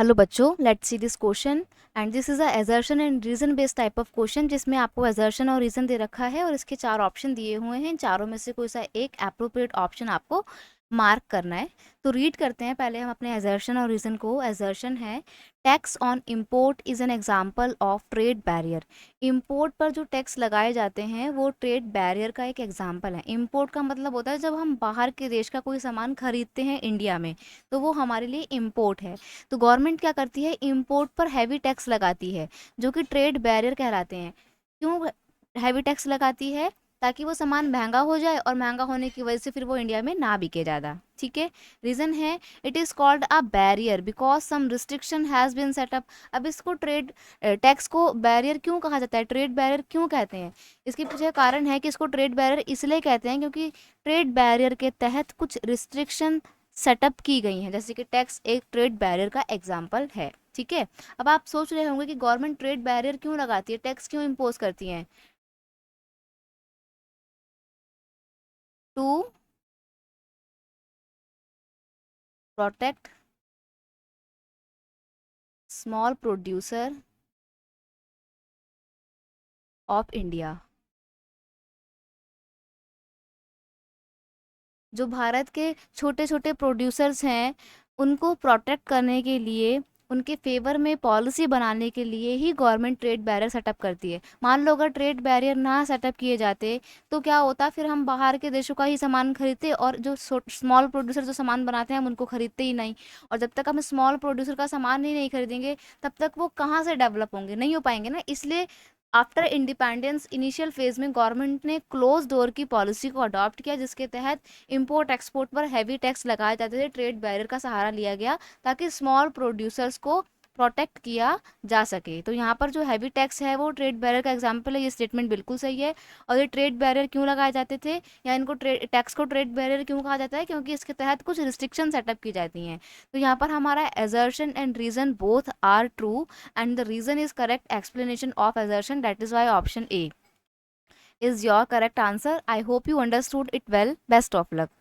Hello बच्चों, let's see this question and this is a assertion and reason based type of question जिसमें आपको assertion और reason दे रखा है और इसके चार ऑप्शन दिए हुए हैं। इन चारों में से कोई सा एक एप्रोप्रिएट ऑप्शन आपको मार्क करना है। तो रीड करते हैं पहले हम अपने assertion और रीजन को। assertion है tax on import is an example of trade barrier. Import पर जो टैक्स लगाए जाते हैं वो ट्रेड बैरियर का एक एग्जाम्पल है। इम्पोर्ट का मतलब होता है जब हम बाहर के देश का कोई सामान खरीदते हैं इंडिया में, तो वो हमारे लिए इम्पोर्ट है। तो गवर्नमेंट क्या करती है, इंपोर्ट पर हैवी टैक्स लगाती है जो कि ट्रेड बैरियर कहलाते हैं। क्यों हैवी टैक्स लगाती है? ताकि वो सामान महंगा हो जाए और महंगा होने की वजह से फिर वो इंडिया में ना बिके ज़्यादा। ठीक है। रीज़न है it is called a barrier because some restriction has been setup. अब इसको ट्रेड टैक्स को बैरियर क्यों कहा जाता है, ट्रेड बैरियर क्यों कहते हैं? इसके पीछे कारण है कि इसको ट्रेड बैरियर इसलिए कहते हैं क्योंकि ट्रेड बैरियर के तहत कुछ रिस्ट्रिक्शन सेटअप की गई हैं, जैसे कि टैक्स एक ट्रेड बैरियर का एग्जाम्पल है। ठीक है। अब आप सोच रहे होंगे कि गवर्नमेंट ट्रेड बैरियर क्यों लगाती है, टैक्स क्यों इम्पोज करती है? To protect small producer of India. जो भारत के छोटे छोटे प्रोड्यूसर्स हैं उनको प्रोटेक्ट करने के लिए, उनके फेवर में पॉलिसी बनाने के लिए ही गवर्नमेंट ट्रेड बैरियर सेटअप करती है। मान लो अगर ट्रेड बैरियर ना सेटअप किए जाते तो क्या होता, फिर हम बाहर के देशों का ही सामान खरीदते और जो स्मॉल प्रोड्यूसर जो सामान बनाते हैं हम उनको खरीदते ही नहीं। और जब तक हम स्मॉल प्रोड्यूसर का सामान ही नहीं खरीदेंगे तब तक वो कहाँ से डेवलप होंगे, नहीं हो पाएंगे ना। इसलिए आफ्टर इंडिपेंडेंस इनिशियल फेज में गवर्नमेंट ने क्लोज डोर की पॉलिसी को अडॉप्ट किया जिसके तहत इंपोर्ट एक्सपोर्ट पर हैवी टैक्स लगाए जाते थे, ट्रेड बैरियर का सहारा लिया गया ताकि स्मॉल प्रोड्यूसर्स को प्रोटेक्ट किया जा सके। तो यहाँ पर जो हैवी टैक्स है वो ट्रेड बैरियर का एग्जाम्पल है। ये स्टेटमेंट बिल्कुल सही है। और ये ट्रेड बैरियर क्यों लगाए जाते थे या इनको ट्रेड टैक्स को ट्रेड बैरियर क्यों कहा जाता है, क्योंकि इसके तहत कुछ रिस्ट्रिक्शन सेटअप की जाती हैं। तो यहाँ पर हमारा assertion and reason both are true and the reason is correct explanation of assertion, that is why option A is your correct answer. I hope you understood it well. Best of luck.